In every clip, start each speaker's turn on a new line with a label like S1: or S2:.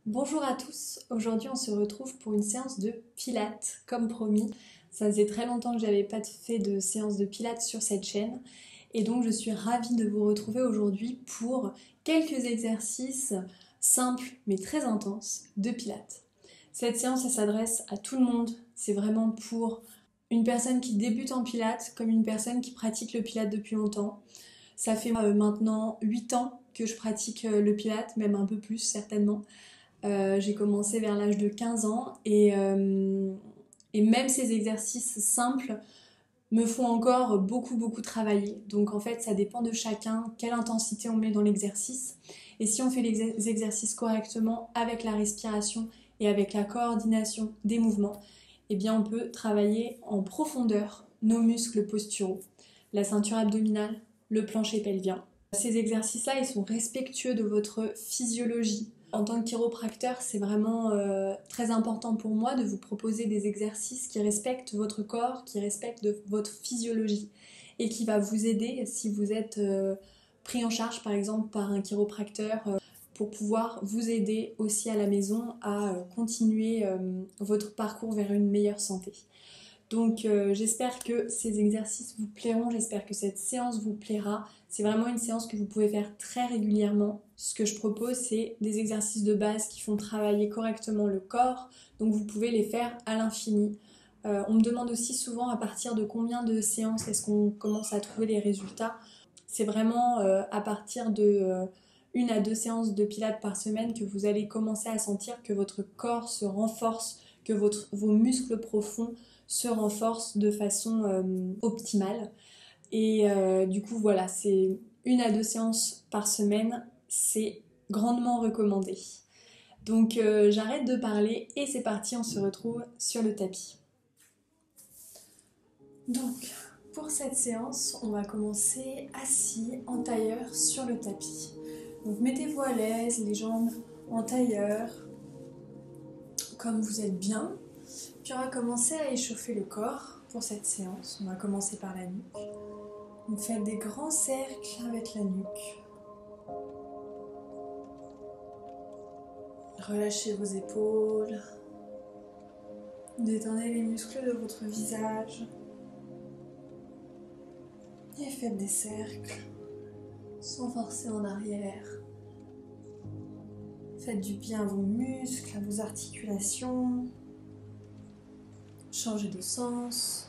S1: Bonjour à tous, aujourd'hui on se retrouve pour une séance de pilates, comme promis. Ça faisait très longtemps que j'avais pas fait de séance de pilates sur cette chaîne et donc je suis ravie de vous retrouver aujourd'hui pour quelques exercices simples mais très intenses de pilates. Cette séance elle s'adresse à tout le monde, c'est vraiment pour une personne qui débute en pilates comme une personne qui pratique le pilates depuis longtemps. Ça fait maintenant 8 ans que je pratique le pilates, même un peu plus certainement. J'ai commencé vers l'âge de 15 ans et même ces exercices simples me font encore beaucoup travailler. Donc en fait ça dépend de chacun, quelle intensité on met dans l'exercice. Et si on fait les exercices correctement avec la respiration et avec la coordination des mouvements, eh bien on peut travailler en profondeur nos muscles posturaux, la ceinture abdominale, le plancher pelvien. Ces exercices-là, ils sont respectueux de votre physiologie. En tant que chiropracteur, c'est vraiment très important pour moi de vous proposer des exercices qui respectent votre corps, qui respectent votre physiologie et qui va vous aider si vous êtes pris en charge par exemple par un chiropracteur pour pouvoir vous aider aussi à la maison à continuer votre parcours vers une meilleure santé. Donc j'espère que ces exercices vous plairont, j'espère que cette séance vous plaira. C'est vraiment une séance que vous pouvez faire très régulièrement. Ce que je propose, c'est des exercices de base qui font travailler correctement le corps, donc vous pouvez les faire à l'infini. On me demande aussi souvent à partir de combien de séances est-ce qu'on commence à trouver les résultats. C'est vraiment à partir de 1 à 2 séances de pilates par semaine que vous allez commencer à sentir que votre corps se renforce, que vos muscles profonds se renforcent de façon optimale. Et du coup, voilà, c'est 1 à 2 séances par semaine, c'est grandement recommandé. Donc j'arrête de parler et c'est parti, on se retrouve sur le tapis. Donc, pour cette séance, on va commencer assis en tailleur sur le tapis. Donc mettez-vous à l'aise, les jambes en tailleur, comme vous êtes bien. Puis on va commencer à échauffer le corps pour cette séance. On va commencer par la nuque. Donc faites des grands cercles avec la nuque. Relâchez vos épaules. Détendez les muscles de votre visage. Et faites des cercles sans forcer en arrière. Faites du bien à vos muscles, à vos articulations. Changez de sens.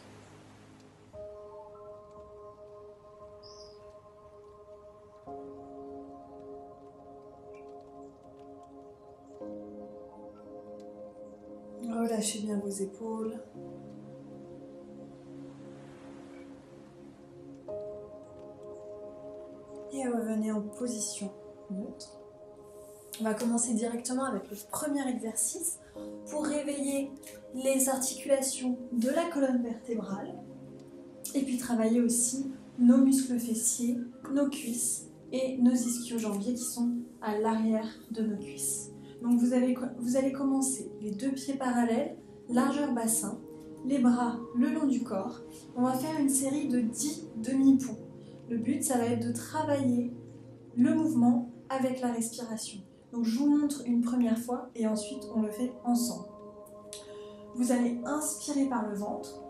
S1: Relâchez bien vos épaules. Et revenez en position neutre. On va commencer directement avec le premier exercice pour réveiller les articulations de la colonne vertébrale et puis travailler aussi nos muscles fessiers, nos cuisses et nos ischio-jambiers qui sont à l'arrière de nos cuisses. Donc vous allez commencer les 2 pieds parallèles, largeur bassin, les bras le long du corps. On va faire une série de 10 demi-ponts. Le but, ça va être de travailler le mouvement avec la respiration. Donc je vous montre une première fois et ensuite on le fait ensemble. Vous allez inspirer par le ventre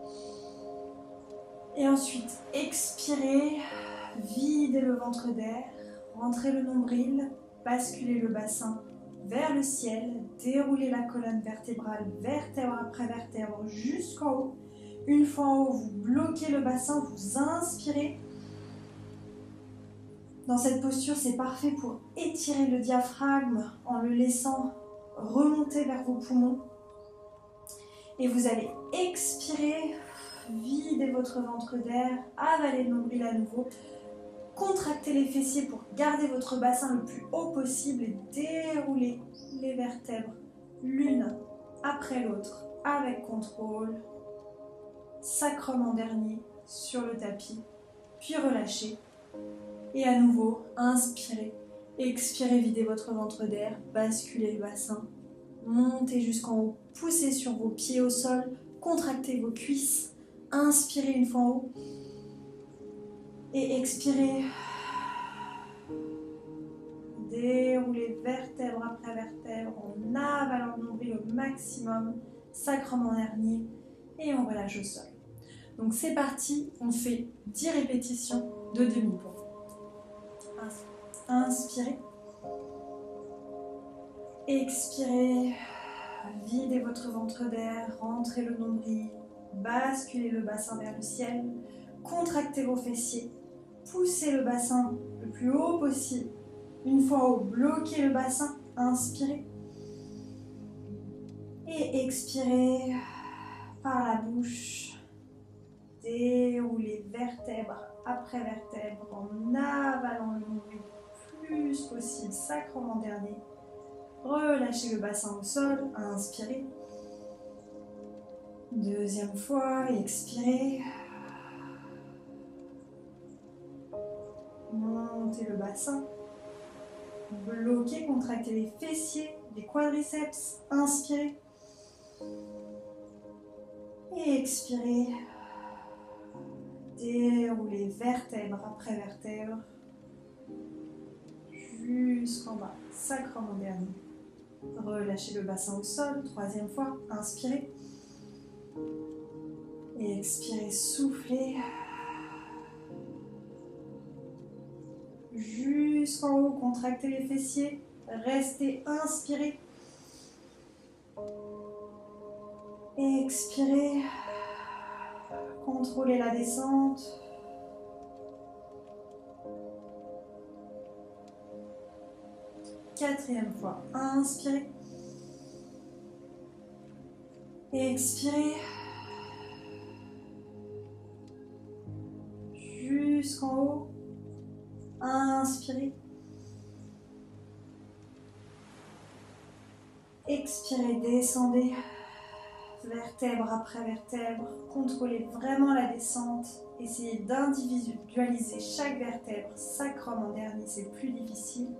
S1: et ensuite expirer, videz le ventre d'air, rentrez le nombril, basculez le bassin vers le ciel, déroulez la colonne vertébrale vertèbre après vertèbre jusqu'en haut. Une fois en haut, vous bloquez le bassin, vous inspirez. Dans cette posture, c'est parfait pour étirer le diaphragme en le laissant remonter vers vos poumons. Et vous allez expirer, vider votre ventre d'air, avaler le nombril à nouveau, contractez les fessiers pour garder votre bassin le plus haut possible et dérouler les vertèbres l'une après l'autre avec contrôle. Sacrement dernier sur le tapis, puis relâchez. Et à nouveau, inspirez, expirez, videz votre ventre d'air, basculez le bassin, montez jusqu'en haut, poussez sur vos pieds au sol, contractez vos cuisses, inspirez une fois en haut et expirez. Déroulez vertèbre après vertèbre en
S2: au maximum, sacrement dernier, et on relâche au sol. Donc c'est parti, on fait 10 répétitions de demi-pont. Inspirez. Expirez. Videz votre ventre d'air, rentrez le nombril, basculez le bassin vers le ciel, contractez vos fessiers, poussez le bassin le plus haut possible. Une fois haut, bloquez le bassin, inspirez. Et expirez par la bouche. Déroulez vertèbre après vertèbre en avalant le nombril le plus possible, sacrement dernier. Relâchez le bassin au sol, inspirez. Deuxième fois, expirez. Montez le bassin. Bloquez, contractez les fessiers, les quadriceps, inspirez. Et expirez. Déroulez vertèbre après vertèbre jusqu'en bas, sacrement dernier. Relâchez le bassin au sol, troisième fois, inspirez. Et expirez, soufflez. Jusqu'en haut, contractez les fessiers, restez, inspirez. Expirez. Contrôlez la descente. Quatrième fois, inspirez. Expirez. Jusqu'en haut. Inspirez. Expirez, descendez. Vertèbre après vertèbre. Contrôlez vraiment la descente. Essayez d'individualiser chaque vertèbre. Sacrum en dernier, c'est plus difficile.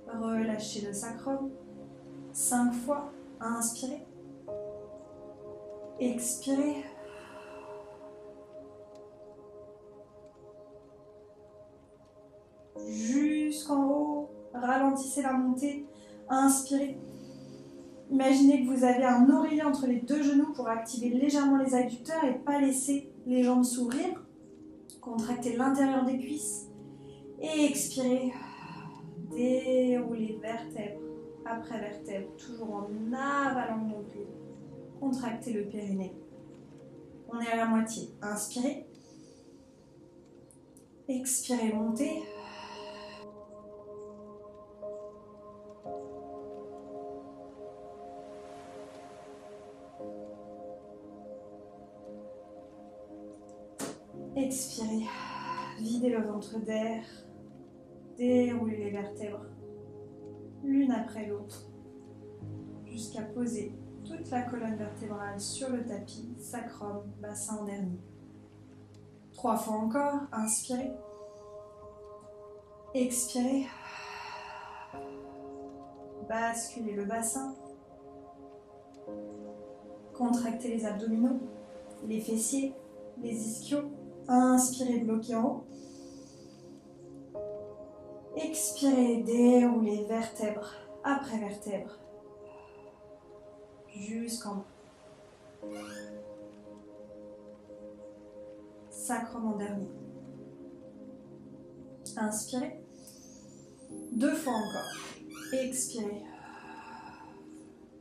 S2: Relâchez le sacrum. 5 fois. Inspirez. Expirez. Jusqu'en haut. Ralentissez la montée. Inspirez. Imaginez que vous avez un oreiller entre les deux genoux pour activer légèrement les adducteurs et pas laisser les jambes s'ouvrir. Contractez l'intérieur des cuisses. Et expirez. Déroulez vertèbre après vertèbre, toujours en avalant le nombril. Contractez le périnée. On est à la moitié. Inspirez. Expirez, montez. Expirez. Videz le ventre d'air. Déroulez les vertèbres l'une après l'autre jusqu'à poser toute la colonne vertébrale sur le tapis, sacrum, bassin en dernier. 3 fois encore, inspirez. Expirez. Basculez le bassin. Contractez les abdominaux, les fessiers, les ischios. Inspirez, bloquez en haut. Expirez, déroulez vertèbre après vertèbre jusqu'en bas. Sacrum en dernier. Inspirez. 2 fois encore. Expirez.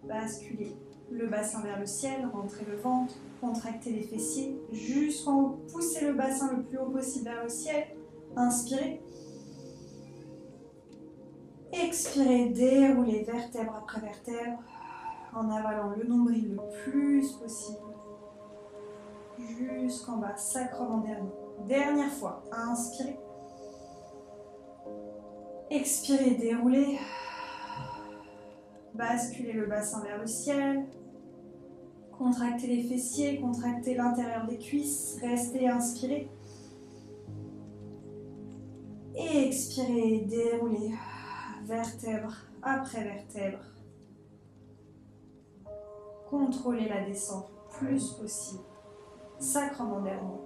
S2: Basculez le bassin vers le ciel, rentrez le ventre, contractez les fessiers jusqu'en haut. Poussez le bassin le plus haut possible vers le ciel. Inspirez. Expirez, déroulez vertèbre après vertèbre en avalant le nombril le plus possible jusqu'en bas, sacrum en dernier. Dernière fois, inspirez. Expirez, déroulez. Basculez le bassin vers le ciel. Contractez les fessiers, contractez l'intérieur des cuisses. Restez, inspirez. Et expirez, déroulez. Vertèbre après vertèbre. Contrôlez la descente le plus possible. Sacrum en dernier.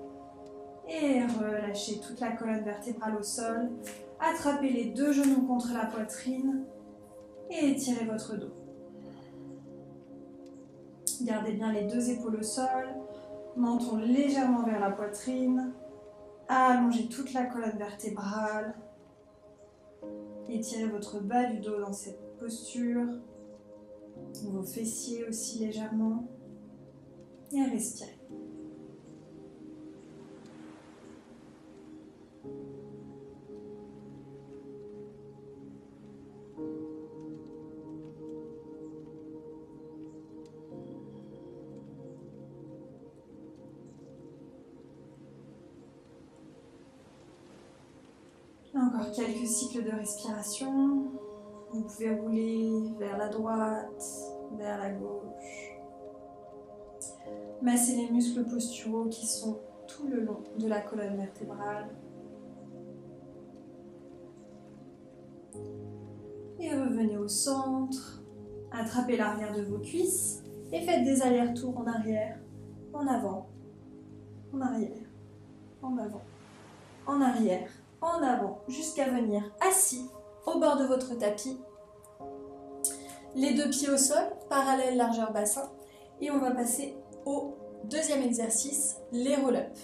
S2: Et relâchez toute la colonne vertébrale au sol. Attrapez les 2 genoux contre la poitrine et étirez votre dos. Gardez bien les deux épaules au sol, menton légèrement vers la poitrine. Allongez toute la colonne vertébrale. Étirez votre bas du dos dans cette posture. Vos fessiers aussi légèrement. Et respirez. Encore quelques cycles de respiration. Vous pouvez rouler vers la droite, vers la gauche. Massez les muscles posturaux qui sont tout le long de la colonne vertébrale. Et revenez au centre. Attrapez l'arrière de vos cuisses et faites des allers-retours en arrière, en avant, en arrière, en avant, en arrière, en avant, jusqu'à venir assis au bord de votre tapis. Les deux pieds au sol, parallèle largeur bassin. Et on va passer au deuxième exercice, les roll-up.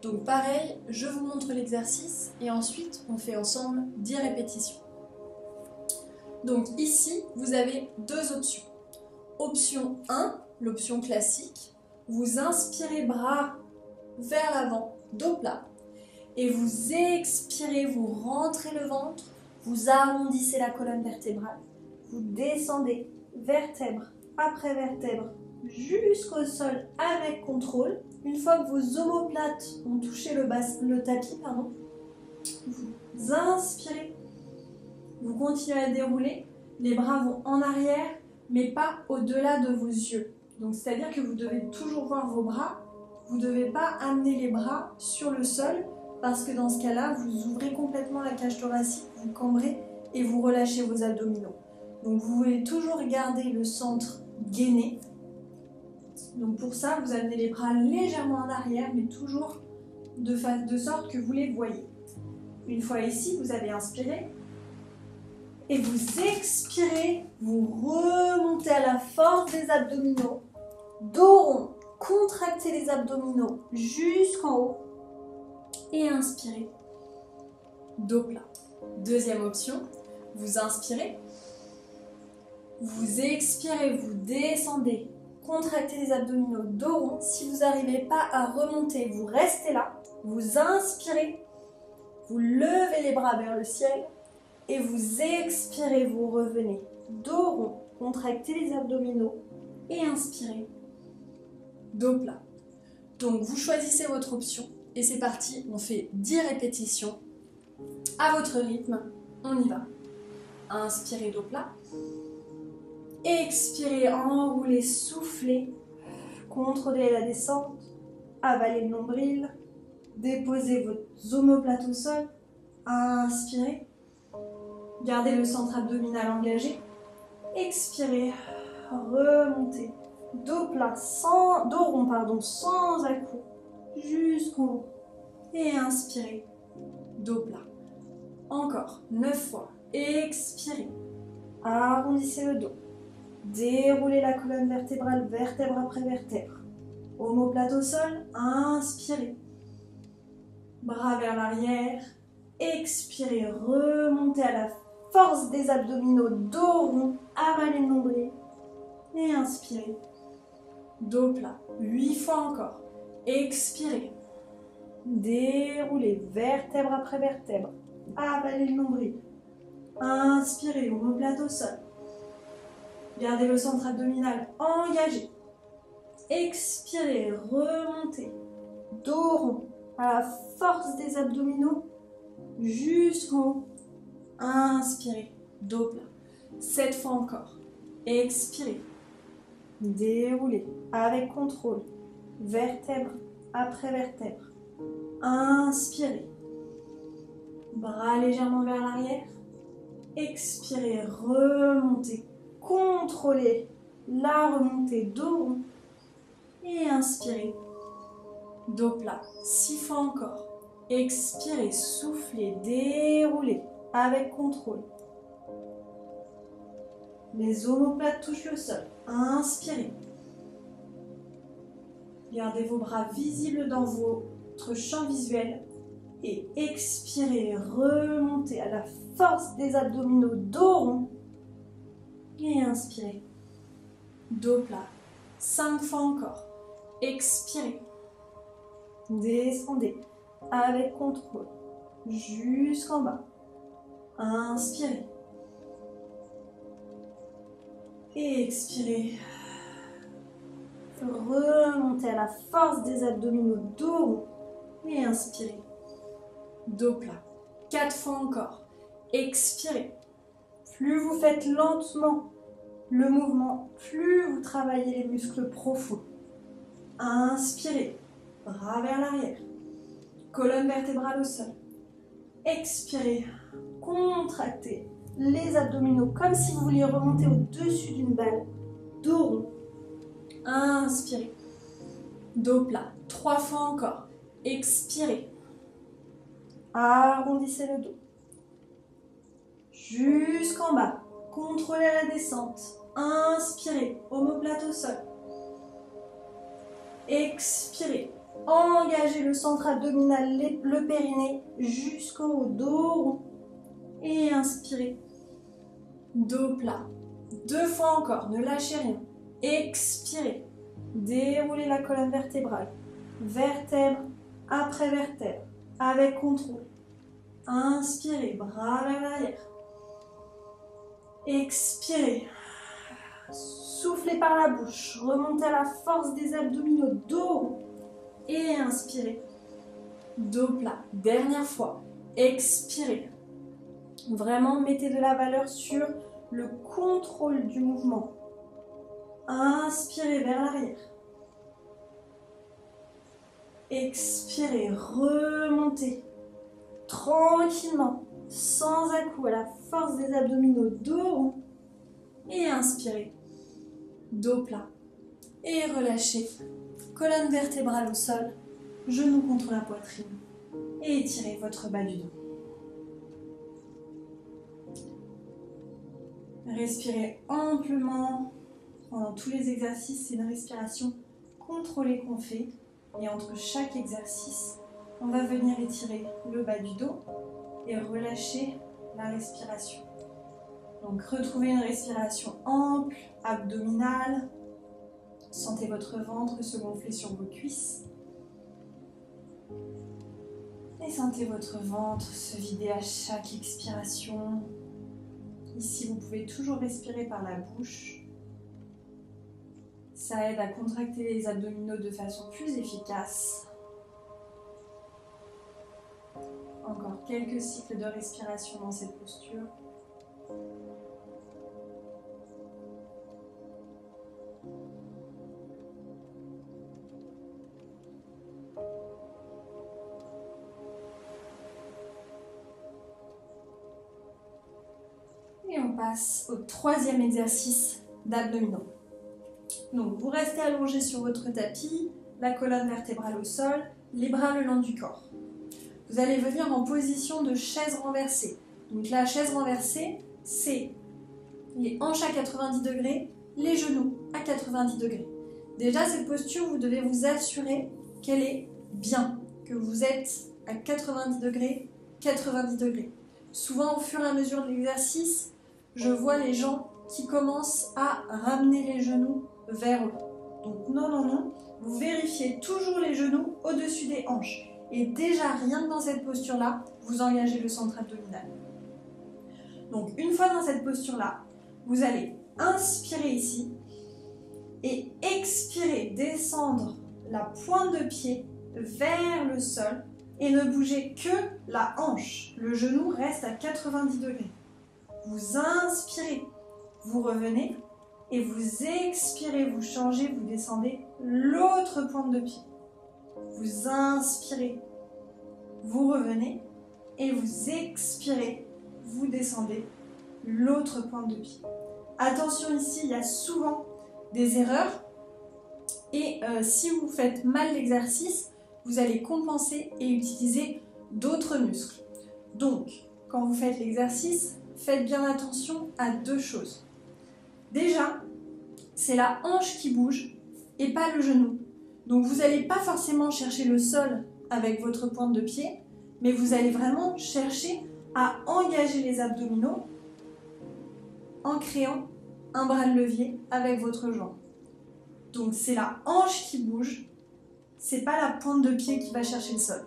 S2: Donc pareil, je vous montre l'exercice et ensuite on fait ensemble 10 répétitions. Donc ici, vous avez deux options. Option 1, l'option classique, vous inspirez bras vers l'avant, dos plat. Et vous expirez, vous rentrez le ventre, vous arrondissez la colonne vertébrale. Vous descendez vertèbre après vertèbre jusqu'au sol avec contrôle. Une fois que vos omoplates ont touché le tapis, vous inspirez. Vous continuez à dérouler. Les bras vont en arrière, mais pas au-delà de vos yeux. Donc c'est-à-dire que vous devez toujours voir vos bras. Vous ne devez pas amener les bras sur le sol parce que dans ce cas-là, vous ouvrez complètement la cage thoracique, vous cambrez et vous relâchez vos abdominaux. Donc vous voulez toujours garder le centre gainé. Donc pour ça, vous amenez les bras légèrement en arrière, mais toujours de sorte que vous les voyez. Une fois ici, vous avez inspiré. Et vous expirez, vous remontez à la force des abdominaux. Dos rond, contractez les abdominaux jusqu'en haut. Et inspirez, dos plat. Deuxième option, vous inspirez. Vous expirez, vous descendez, contractez les abdominaux, dos rond. Si vous n'arrivez pas à remonter, vous restez là. Vous inspirez, vous levez les bras vers le ciel et vous expirez, vous revenez. Dos rond, contractez les abdominaux et inspirez, dos plat. Donc vous choisissez votre option et c'est parti, on fait 10 répétitions. À votre rythme, on y va. Inspirez, dos plat. Expirez, enroulez, soufflez, contrôlez la descente, avalez le nombril, déposez vos omoplates au sol, inspirez, gardez le centre abdominal engagé, expirez, remontez, dos plat, dos rond, sans à-coups, jusqu'en haut, et inspirez, dos plat. Encore 9 fois, expirez, arrondissez le dos. Déroulez la colonne vertébrale, vertèbre après vertèbre. Omoplate au sol, inspirez. Bras vers l'arrière. Expirez, remontez à la force des abdominaux, dos rond, avalez le nombril. Et inspirez. Dos plat. 8 fois encore. Expirez. Déroulez, vertèbre après vertèbre. Avalez le nombril. Inspirez, omoplate au sol. Gardez le centre abdominal engagé. Expirez, remontez. Dos rond, à la force des abdominaux, jusqu'en haut. Inspirez, dos plat. 7 fois encore. Expirez. Déroulez avec contrôle. Vertèbre après vertèbre. Inspirez. Bras légèrement vers l'arrière. Expirez, remontez. Contrôlez la remontée, dos rond. Et inspirez. Dos plat. 6 fois encore. Expirez, soufflez, déroulez avec contrôle. Les omoplates touchent le sol. Inspirez. Gardez vos bras visibles dans votre champ visuel et expirez, remontez à la force des abdominaux, dos rond et inspirez. Dos plat. 5 fois encore. Expirez. Descendez avec contrôle jusqu'en bas. Inspirez. Et expirez. Remontez à la force des abdominaux, dos rond et inspirez. Dos plat. 4 fois encore. Expirez. Plus vous faites lentement le mouvement, plus vous travaillez les muscles profonds. Inspirez. Bras vers l'arrière. Colonne vertébrale au sol. Expirez. Contractez les abdominaux comme si vous vouliez remonter au-dessus d'une balle. Dos rond. Inspirez. Dos plat. 3 fois encore. Expirez. Arrondissez le dos. Jusqu'en bas. Contrôlez la descente. Inspirez. Omoplate au sol. Expirez. Engagez le centre abdominal, le périnée jusqu'en haut. Dos rond. Et inspirez. Dos plat. 2 fois encore. Ne lâchez rien. Expirez. Déroulez la colonne vertébrale. Vertèbre après vertèbre. Avec contrôle. Inspirez. Bras vers l'arrière. Expirez. Soufflez par la bouche. Remontez à la force des abdominaux. Dos rond. Et inspirez. Dos plat. Dernière fois. Expirez. Vraiment, mettez de la valeur sur le contrôle du mouvement. Inspirez vers l'arrière. Expirez, remontez. Tranquillement, sans à-coups, à la force des abdominaux, dos rond. Et inspirez. Dos plat. Et relâchez. Colonne vertébrale au sol. Genoux contre la poitrine. Et étirez votre bas du dos. Respirez amplement pendant tous les exercices. C'est une respiration contrôlée qu'on fait. Et entre chaque exercice, on va venir étirer le bas du dos et relâcher la respiration. Donc retrouvez une respiration ample, abdominale. Sentez votre ventre se gonfler sur vos cuisses. Et sentez votre ventre se vider à chaque expiration. Ici, vous pouvez toujours respirer par la bouche. Ça aide à contracter les abdominaux de façon plus efficace. Encore quelques cycles de respiration dans cette posture. Et on passe au troisième exercice d'abdominaux. Donc vous restez allongé sur votre tapis, la colonne vertébrale au sol, les bras le long du corps. Vous allez venir en position de chaise renversée. Donc la chaise renversée, c'est les hanches à 90 degrés, les genoux à 90 degrés. Déjà cette posture, vous devez vous assurer qu'elle est bien, que vous êtes à 90 degrés, 90 degrés. Souvent au fur et à mesure de l'exercice, je vois les gens qui commencent à ramener les genoux vers le haut. Donc non, vous vérifiez toujours les genoux au-dessus des hanches. Et déjà, rien que dans cette posture-là, vous engagez le centre abdominal. Donc une fois dans cette posture-là, vous allez inspirer ici et expirer, descendre la pointe de pied vers le sol et ne bougez que la hanche. Le genou reste à 90 degrés. Vous inspirez, vous revenez et vous expirez, vous changez, vous descendez l'autre pointe de pied. Vous inspirez, vous revenez et vous expirez, vous descendez l'autre pointe de pied. Attention ici, il y a souvent des erreurs et si vous faites mal l'exercice, vous allez compenser et utiliser d'autres muscles. Donc, quand vous faites l'exercice, faites bien attention à deux choses. Déjà, c'est la hanche qui bouge et pas le genou. Donc vous n'allez pas forcément chercher le sol avec votre pointe de pied, mais vous allez vraiment chercher à engager les abdominaux en créant un bras de levier avec votre jambe. Donc c'est la hanche qui bouge, c'est pas la pointe de pied qui va chercher le sol.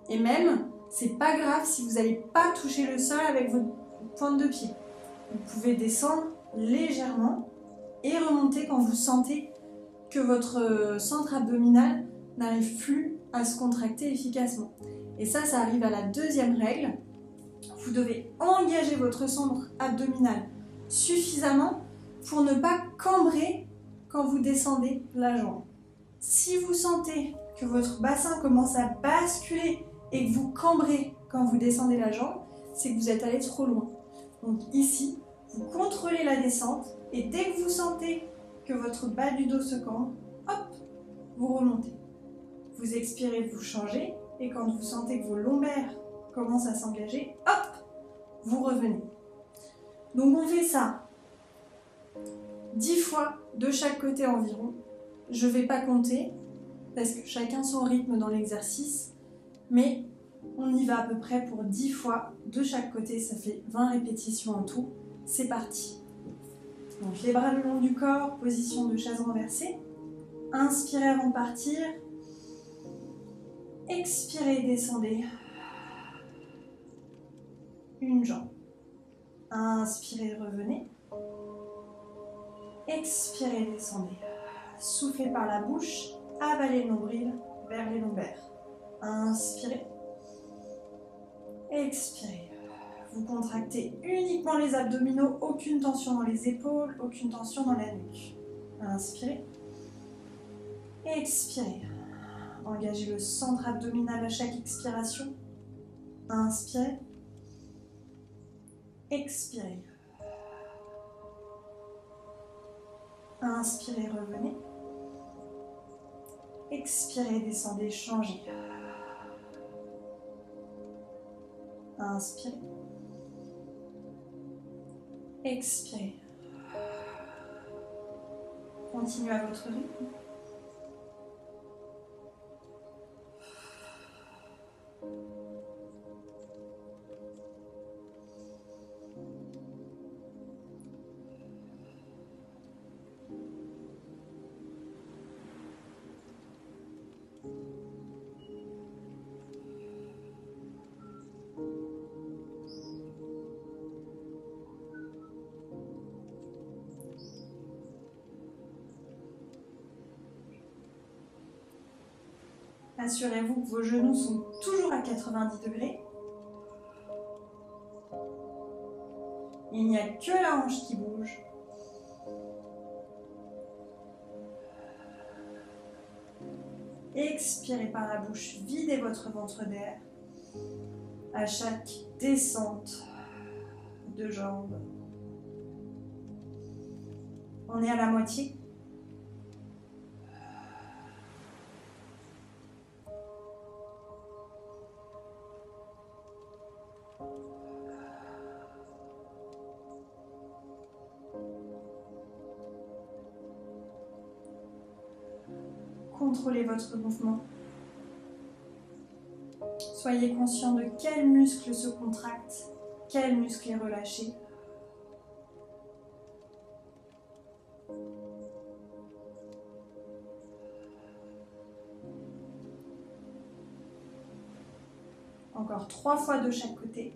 S2: Et même, c'est pas grave si vous n'allez pas toucher le sol avec votre pointe de pied. Vous pouvez descendre légèrement et remonter quand vous sentez que votre centre abdominal n'arrive plus à se contracter efficacement. Et ça arrive à la deuxième règle. Vous devez engager votre centre abdominal suffisamment pour ne pas cambrer quand vous descendez la jambe. Si vous sentez que votre bassin commence à basculer et que vous cambrez quand vous descendez la jambe, c'est que vous êtes allé trop loin. Donc ici, vous contrôlez la descente et dès que vous sentez que votre bas du dos se cambre, hop, vous remontez. Vous expirez, vous changez et quand vous sentez que vos lombaires commencent à s'engager, hop, vous revenez. Donc on fait ça 10 fois de chaque côté environ. Je ne vais pas compter parce que chacun son rythme dans l'exercice, mais on y va à peu près pour 10 fois de chaque côté, ça fait 20 répétitions en tout. C'est parti. Donc les bras le long du corps, position de chaise renversée. Inspirez avant de partir. Expirez, descendez. Une jambe. Inspirez, revenez. Expirez, descendez. Soufflez par la bouche, avalez le nombril vers les lombaires. Inspirez. Expirez. Vous contractez uniquement les abdominaux, aucune tension dans les épaules, aucune tension dans la nuque. Inspirez. Expirez. Engagez le centre abdominal à chaque expiration. Inspirez. Expirez. Inspirez, revenez. Expirez, descendez, changez. Inspirez. Expirez. Continuez à votre rythme. Assurez-vous que vos genoux sont toujours à 90 degrés. Il n'y a que la hanche qui bouge. Expirez par la bouche, videz votre ventre d'air à chaque descente de jambes. On est à la moitié. Contrôlez votre mouvement. Soyez conscient de quel muscle se contracte, quel muscle est relâché. Encore 3 fois de chaque côté.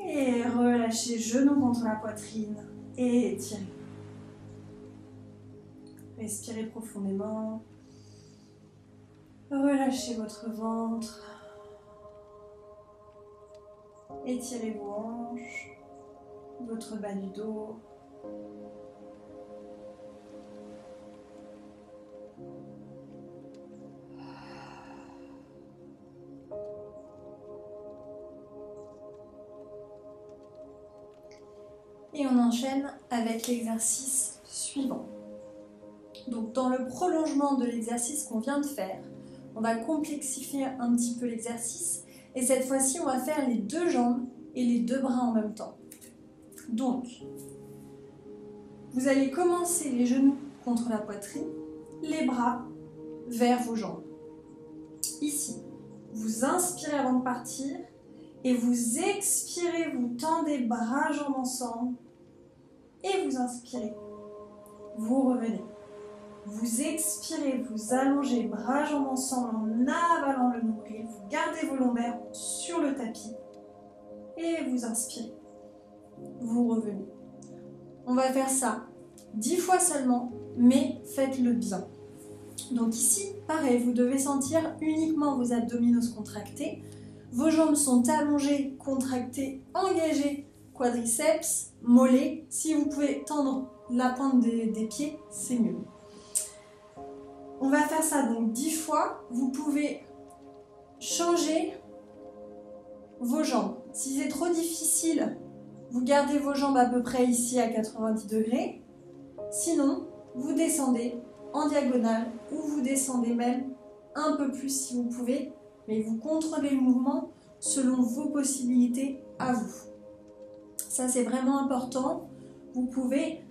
S2: Et relâchez genoux contre la poitrine et étirez. Respirez profondément. Relâchez votre ventre. Étirez vos hanches. hanches, votre bas du dos. Et on enchaîne avec l'exercice suivant. Donc dans le prolongement de l'exercice qu'on vient de faire, on va complexifier un petit peu l'exercice et cette fois-ci on va faire les deux jambes et les deux bras en même temps. Donc, vous allez commencer les genoux contre la poitrine, les bras vers vos jambes. Ici, vous inspirez avant de partir et vous expirez, vous tendez bras, jambes ensemble et vous inspirez, vous revenez. Vous expirez, vous allongez bras, jambes ensemble en avalant le nombril, vous gardez vos lombaires sur le tapis et vous inspirez, vous revenez. On va faire ça 10 fois seulement, mais faites-le bien. Donc ici, pareil, vous devez sentir uniquement vos abdominaux se contracter. Vos jambes sont allongées, contractées, engagées, quadriceps, mollets. Si vous pouvez tendre la pointe des pieds, c'est mieux. On va faire ça donc 10 fois. Vous pouvez changer vos jambes. Si c'est trop difficile, vous gardez vos jambes à peu près ici à 90 degrés. Sinon, vous descendez en diagonale ou vous descendez même un peu plus si vous pouvez, mais vous contrôlez le mouvement selon vos possibilités à vous. Ça, c'est vraiment important. Vous pouvez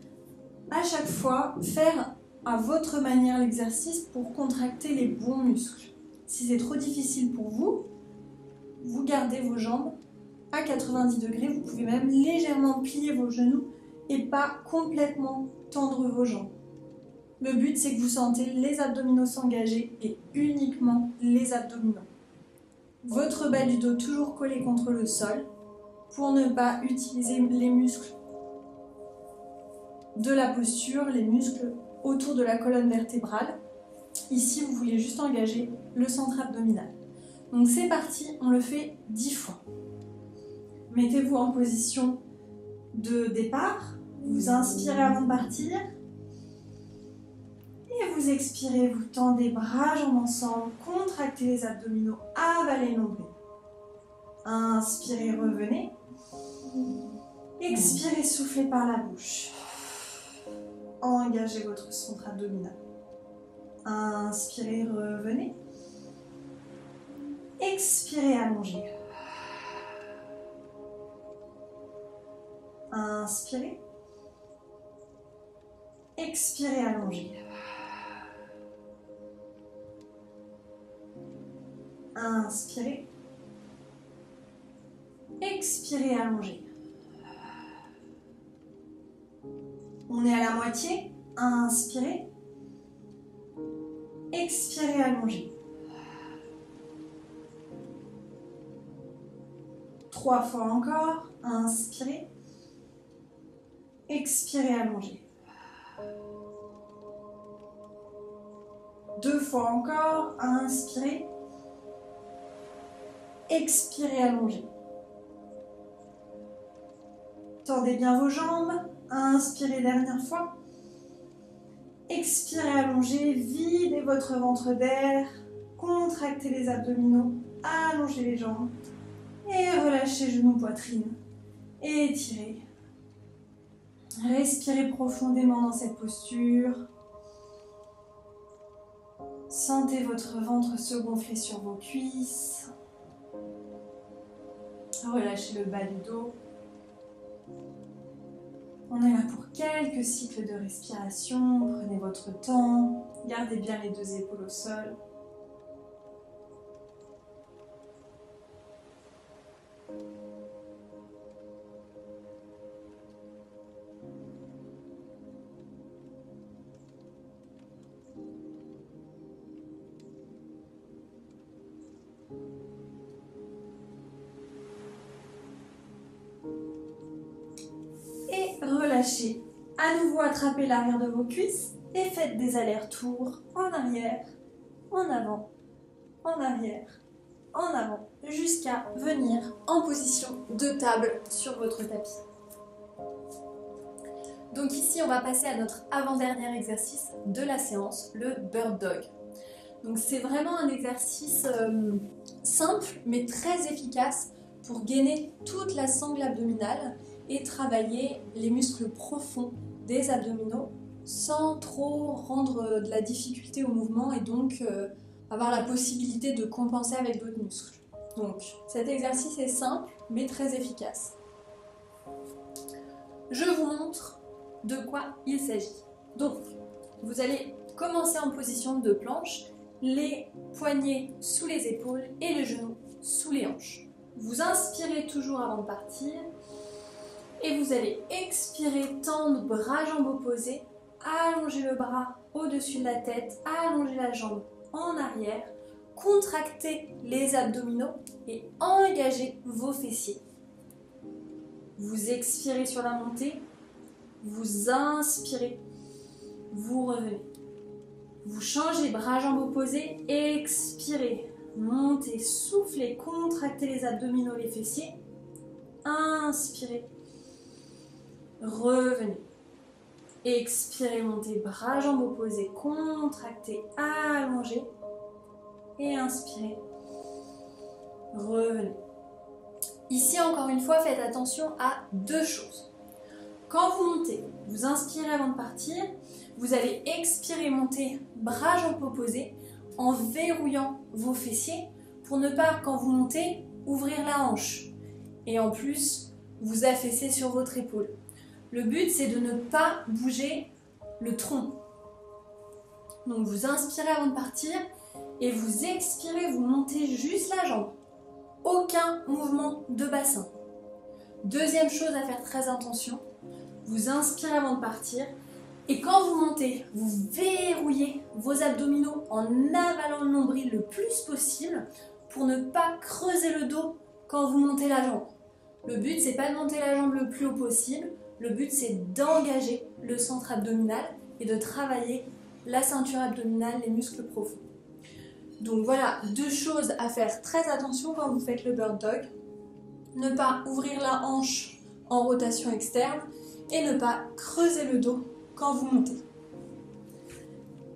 S2: à chaque fois faire à votre manière l'exercice pour contracter les bons muscles. Si c'est trop difficile pour vous, vous gardez vos jambes à 90 degrés. Vous pouvez même légèrement plier vos genoux et pas complètement tendre vos jambes. Le but, c'est que vous sentez les abdominaux s'engager et uniquement les abdominaux. Votre bas du dos toujours collé contre le sol pour ne pas utiliser les muscles de la posture, les muscles autour de la colonne vertébrale. Ici, vous voulez juste engager le centre abdominal. Donc c'est parti, on le fait 10 fois. Mettez-vous en position de départ. Vous inspirez avant de partir. Et vous expirez, vous tendez bras, jambes ensemble, contractez les abdominaux, avalez le nombril. Inspirez, revenez. Expirez, soufflez par la bouche. Engagez votre centre abdominal. Inspirez, revenez. Expirez, allongez. Inspirez. Expirez, allongez. Inspirez. Expirez, allongez. On est à la moitié. Inspirez. Expirez, allongez. 3 fois encore. Inspirez. Expirez, allongez. 2 fois encore. Inspirez. Expirez, allongez. Tendez bien vos jambes. Inspirez dernière fois. Expirez, allongez. Videz votre ventre d'air. Contractez les abdominaux. Allongez les jambes. Et relâchez genoux, poitrine. Étirez. Respirez profondément dans cette posture. Sentez votre ventre se gonfler sur vos cuisses. Relâchez le bas du dos. On est là pour quelques cycles de respiration. Prenez votre temps. Gardez bien les 2 épaules au sol. Relâchez. À nouveau, attrapez l'arrière de vos cuisses et faites des allers-retours en arrière, en avant, en arrière, en avant,
S1: jusqu'à venir en position de table sur votre tapis. Donc ici, on va passer à notre avant-dernier exercice de la séance, le Bird Dog. Donc c'est vraiment un exercice simple mais très efficace pour gainer toute la sangle abdominale et travailler les muscles profonds des abdominaux sans trop rendre de la difficulté au mouvement et donc avoir la possibilité de compenser avec d'autres muscles. Donc cet exercice est simple mais très efficace. Je vous montre de quoi il s'agit. Donc vous allez commencer en position de planche, les poignets sous les épaules et les genoux sous les hanches. Vous inspirez toujours avant de partir et vous allez expirer, tendre, bras jambes opposés, allonger le bras au-dessus de la tête, allonger la jambe en arrière, contractez les abdominaux et engagez vos fessiers. Vous expirez sur la montée, vous inspirez, vous revenez. Vous changez, bras jambes opposés, expirez, montez, soufflez, contractez les abdominaux, les fessiers, inspirez, revenez. Expirez, montez, bras jambes opposés, contractez, allongez et inspirez, revenez. Ici, encore une fois, faites attention à deux choses. Quand vous montez, vous inspirez avant de partir, vous allez expirer, monter, bras jambes opposés en verrouillant vos fessiers pour ne pas, quand vous montez, ouvrir la hanche. Et en plus, vous affaisser sur votre épaule. Le but, c'est de ne pas bouger le tronc. Donc vous inspirez avant de partir et vous expirez, vous montez juste la jambe. Aucun mouvement de bassin. Deuxième chose à faire très attention, vous inspirez avant de partir et quand vous montez, vous verrouillez vos abdominaux en avalant le nombril le plus possible pour ne pas creuser le dos quand vous montez la jambe. Le but, c'est pas de monter la jambe le plus haut possible, le but, c'est d'engager le centre abdominal et de travailler la ceinture abdominale, les muscles profonds. Donc voilà, deux choses à faire très attention quand vous faites le Bird Dog. Ne pas ouvrir la hanche en rotation externe et ne pas creuser le dos quand vous montez.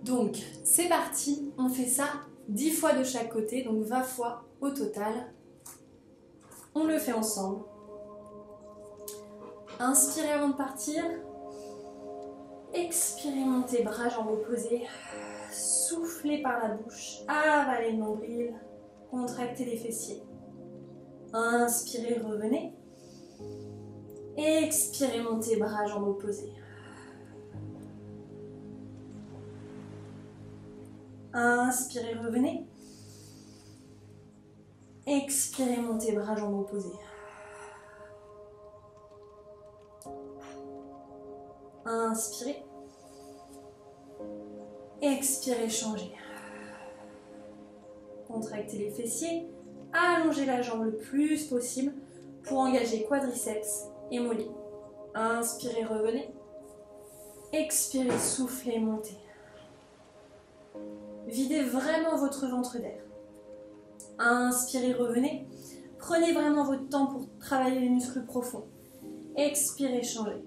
S1: Donc c'est parti, on fait ça 10 fois de chaque côté, donc 20 fois au total. On le fait ensemble. Inspirez avant de partir. Expirez, montez, bras jambes opposés. Soufflez par la bouche, avalez le nombril, contractez les fessiers. Inspirez, revenez. Expirez, montez, bras jambes opposés. Inspirez, revenez. Expirez, montez, bras jambes opposés. Inspirez. Expirez, changez. Contractez les fessiers. Allongez la jambe le plus possible pour engager quadriceps et mollets. Inspirez, revenez. Expirez, soufflez, montez. Videz vraiment votre ventre d'air. Inspirez, revenez. Prenez vraiment votre temps pour travailler les muscles profonds. Expirez, changez.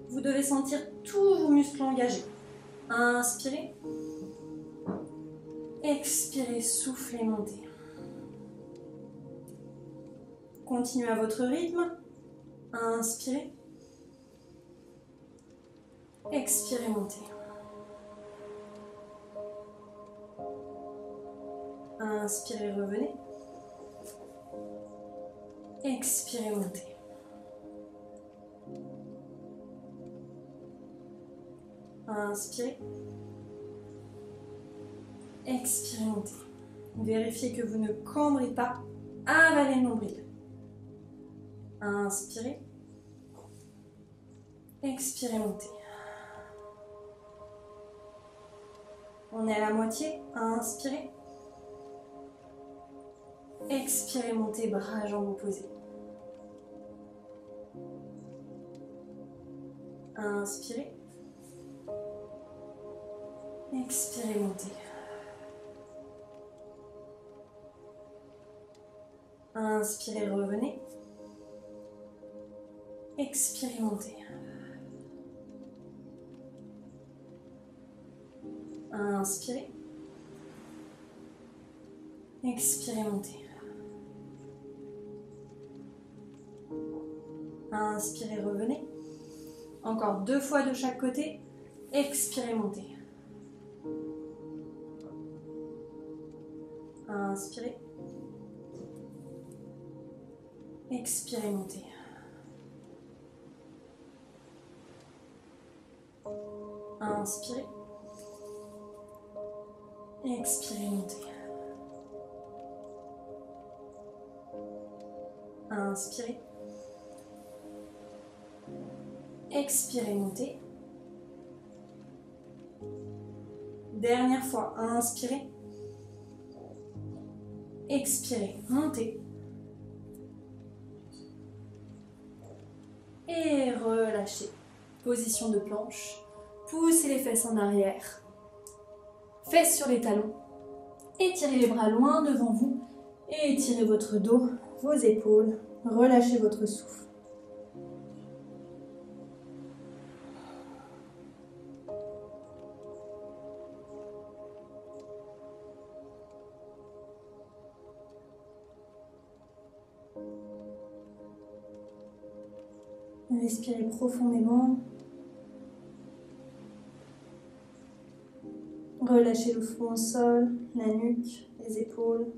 S1: Vous devez sentir tous vos muscles engagés. Inspirez. Expirez, soufflez, montez. Continuez à votre rythme. Inspirez. Expirez, montez. Inspirez, revenez. Expirez, montez. Inspirez. Expirez, montez. Vérifiez que vous ne cambrez pas. Avalez le nombril. Inspirez. Expirez, montez. On est à la moitié. Inspirez. Expirez, montez, bras, jambes opposés. Inspirez. Expirez, montez.
S2: Inspirez, revenez. Expirez, montez. Inspirez. Expirez, montez. Inspirez, revenez. Encore 2 fois de chaque côté. Expirez, montez. Inspirez. Expirez, montez. Inspirez. Expirez, montez. Inspirez. Expirez, montez. Dernière fois, inspirez. Expirez, montez. Et relâchez. Position de planche. Poussez les fesses en arrière. Fesses sur les talons. Étirez les bras loin devant vous. Et étirez votre dos, vos épaules. Relâchez votre souffle. Respirez profondément. Relâchez le front au sol, la nuque, les épaules.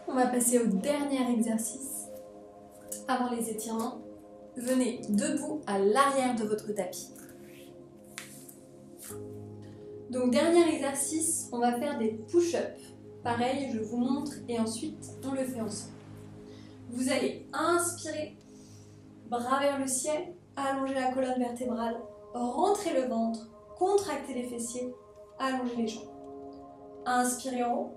S2: On va passer au dernier exercice. Avant les étirements, venez debout à l'arrière de votre tapis. Donc dernier exercice, on va faire des push-ups. Pareil, je vous montre et ensuite on le fait ensemble. Vous allez inspirer, bras vers le ciel, allonger la colonne vertébrale, rentrer le ventre, contracter les fessiers, allonger les jambes. Inspirez en haut,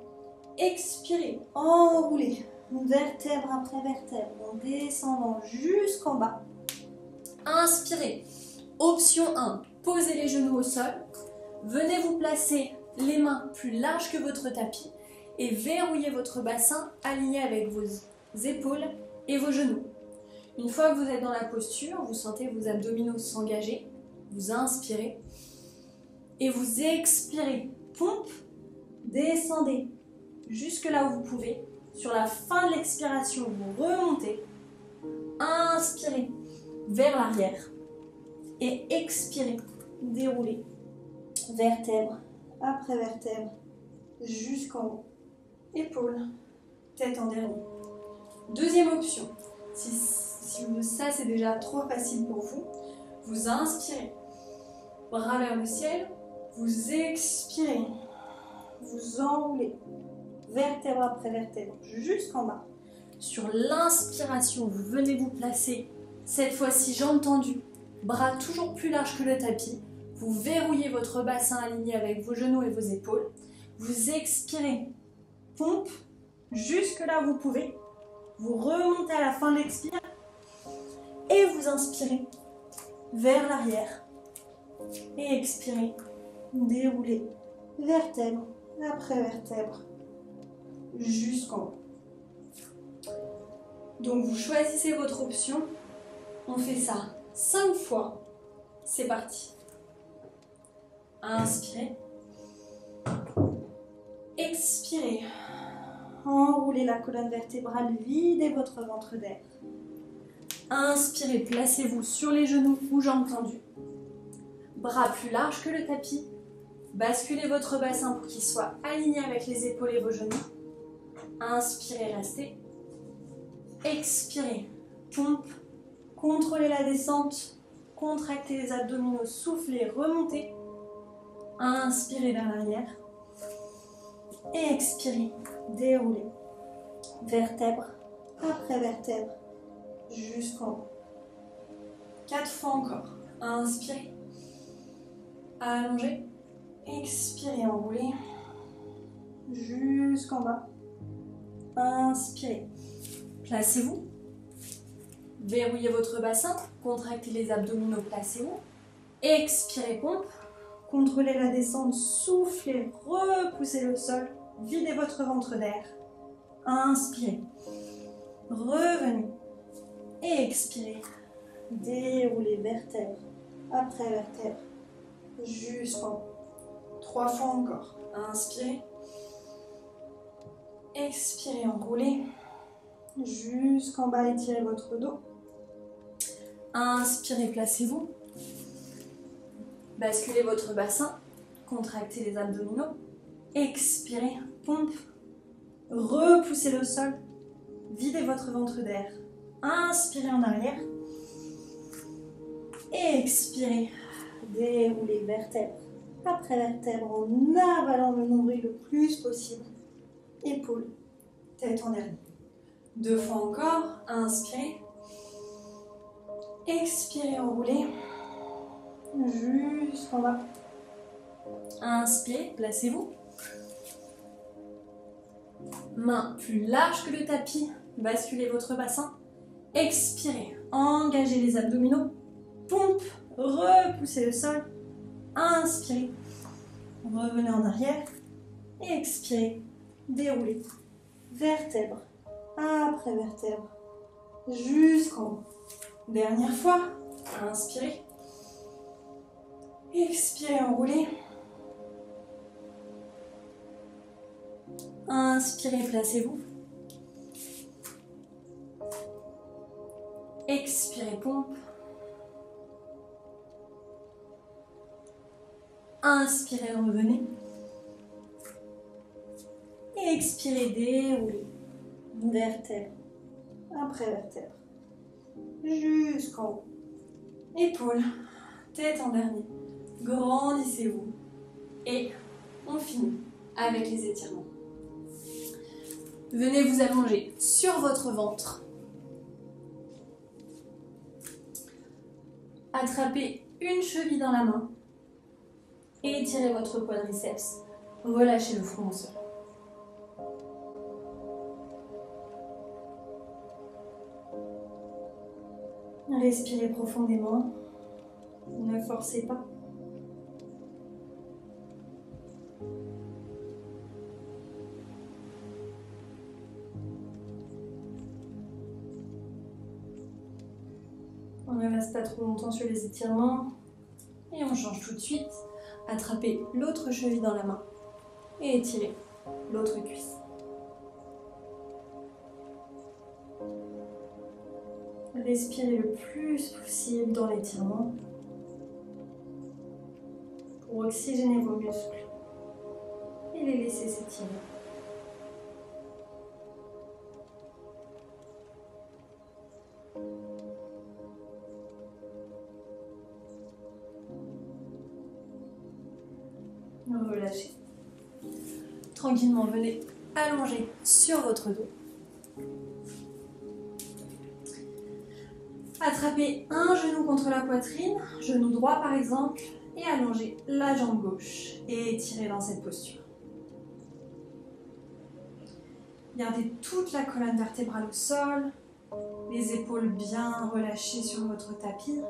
S2: expirez, enroulez, vertèbre après vertèbre, en descendant jusqu'en bas. Inspirez, option 1, posez les genoux au sol, venez vous placer les mains plus larges que votre tapis et verrouillez votre bassin aligné avec vos épaules et vos genoux. Une fois que vous êtes dans la posture, vous sentez vos abdominaux s'engager, vous inspirez et vous expirez, pompe, descendez jusque là où vous pouvez. Sur la fin de l'expiration, vous remontez, inspirez vers l'arrière et expirez, déroulez, vertèbre après vertèbre, jusqu'en haut, épaules, tête en dernier. Deuxième option, si ça c'est déjà trop facile pour vous, vous inspirez, bras vers le ciel, vous expirez, vous enroulez, vertèbre après vertèbre, jusqu'en bas. Sur l'inspiration, vous venez vous placer, cette fois-ci jambes tendues, bras toujours plus larges que le tapis. Vous verrouillez votre bassin aligné avec vos genoux et vos épaules. Vous expirez, pompe, jusque là où vous pouvez. Vous remontez à la fin de l'expire et vous inspirez vers l'arrière. Et expirez, déroulez, vertèbre après vertèbre, jusqu'en haut. Donc vous choisissez votre option. On fait ça 5 fois. C'est parti. Inspirez. Expirez. Enroulez la colonne vertébrale, videz votre ventre d'air. Inspirez, placez-vous sur les genoux ou jambes tendues. Bras plus larges que le tapis. Basculez votre bassin pour qu'il soit aligné avec les épaules et vos genoux. Inspirez, restez. Expirez, pompe, contrôlez la descente, contractez les abdominaux, soufflez, remontez. Inspirez vers l'arrière. Et expirez, déroulez. Vertèbre après vertèbre, jusqu'en haut. 4 fois encore. Inspirez. Allongez. Expirez, enroulez. Jusqu'en bas. Inspirez. Placez-vous. Verrouillez votre bassin. Contractez les abdominaux, placez-vous. Expirez, pompe. Contrôlez la descente, soufflez, repoussez le sol. Videz votre ventre d'air. Inspirez. Revenez. Expirez. Déroulez vertèbre après vertèbre. Jusqu'en haut. 3 fois encore. Inspirez. Expirez, enroulez. Jusqu'en bas, étirez votre dos. Inspirez, placez-vous. Basculez votre bassin. Contractez les abdominaux. Expirez, pompe. Repoussez le sol. Videz votre ventre d'air. Inspirez en arrière. Expirez. Déroulez vertèbre après vertèbre en avalant le nombril le plus possible. Épaules, tête en dernier. 2 fois encore. Inspirez. Expirez, enroulez. Jusqu'en bas. Inspirez, placez-vous. Main plus large que le tapis. Basculez votre bassin. Expirez. Engagez les abdominaux. Pompe. Repoussez le sol. Inspirez. Revenez en arrière. Expirez. Déroulez. Vertèbre après vertèbre. Jusqu'en haut. Dernière fois. Inspirez. Expirez, enroulez. Inspirez, placez-vous. Expirez, pompe. Inspirez, revenez. Expirez, déroulez. Vertèbre après vertèbre. Jusqu'en haut. Épaules, tête en dernier. Grandissez-vous. Et on finit avec les étirements. Venez vous allonger sur votre ventre. Attrapez une cheville dans la main. Étirez votre quadriceps. Relâchez le front au sol. Respirez profondément. Ne forcez pas. On ne reste pas trop longtemps sur les étirements. Et on change tout de suite. Attrapez l'autre cheville dans la main. Et étirez l'autre cuisse. Respirez le plus possible dans l'étirement pour oxygéner vos muscles et les laisser s'étirer. Relâchez. Tranquillement, venez allonger sur votre dos. Attrapez un genou contre la poitrine, genou droit par exemple, et allongez la jambe gauche et étirez dans cette posture. Gardez toute la colonne vertébrale au sol, les épaules bien relâchées sur votre tapis,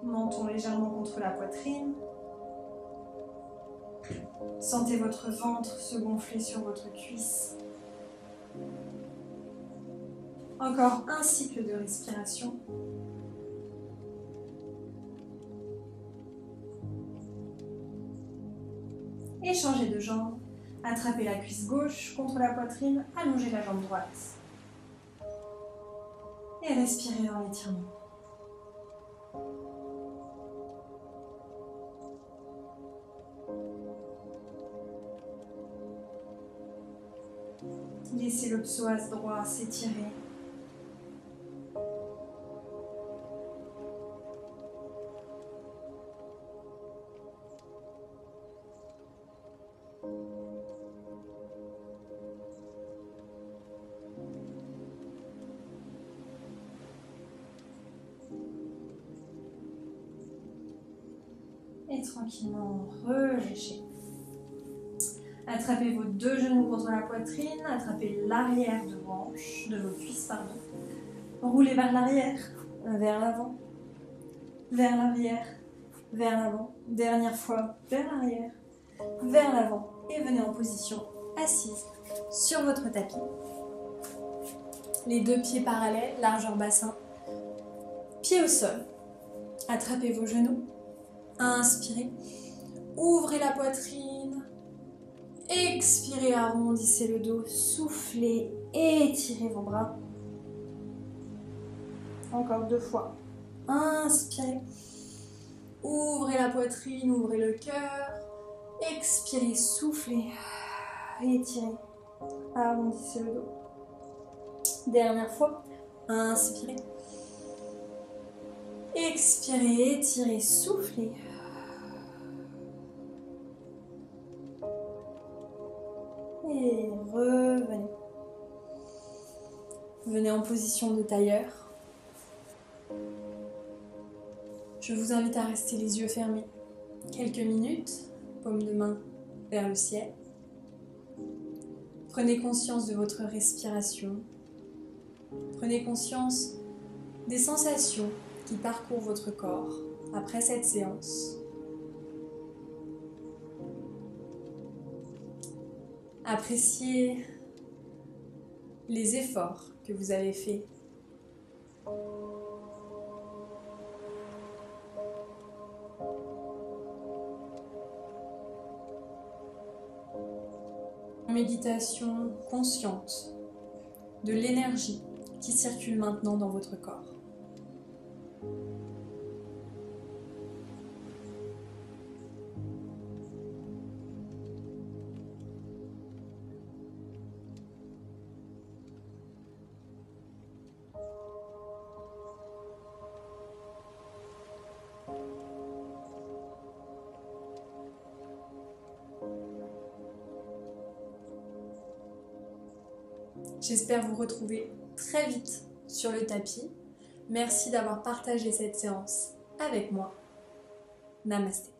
S2: menton légèrement contre la poitrine. Sentez votre ventre se gonfler sur votre cuisse. Encore un cycle de respiration. Et changez de jambe. Attrapez la cuisse gauche contre la poitrine, allongez la jambe droite. Et respirez dans l'étirement. Laissez le psoas droit s'étirer. Et tranquillement relâchez. Attrapez vos deux genoux contre la poitrine, attrapez l'arrière de vos hanches, de vos cuisses, pardon. Roulez vers l'arrière, vers l'avant, vers l'arrière, vers l'avant. Dernière fois, vers l'arrière, vers l'avant. Et venez en position assise sur votre tapis. Les deux pieds parallèles, largeur bassin. Pieds au sol. Attrapez vos genoux. Inspirez. Ouvrez la poitrine. Expirez, arrondissez le dos. Soufflez, étirez vos bras. Encore 2 fois. Inspirez. Ouvrez la poitrine, ouvrez le cœur. Expirez, soufflez. Étirez. Arrondissez le dos. Dernière fois. Inspirez. Expirez, étirez, soufflez. Et revenez. Venez en position de tailleur. Je vous invite à rester les yeux fermés quelques minutes, paume de main vers le ciel. Prenez conscience de votre respiration. Prenez conscience des sensations qui parcourent votre corps après cette séance. Appréciez les efforts que vous avez faits. Méditation consciente de l'énergie qui circule maintenant dans votre corps. J'espère vous retrouver très vite sur le tapis. Merci d'avoir partagé cette séance avec moi. Namasté.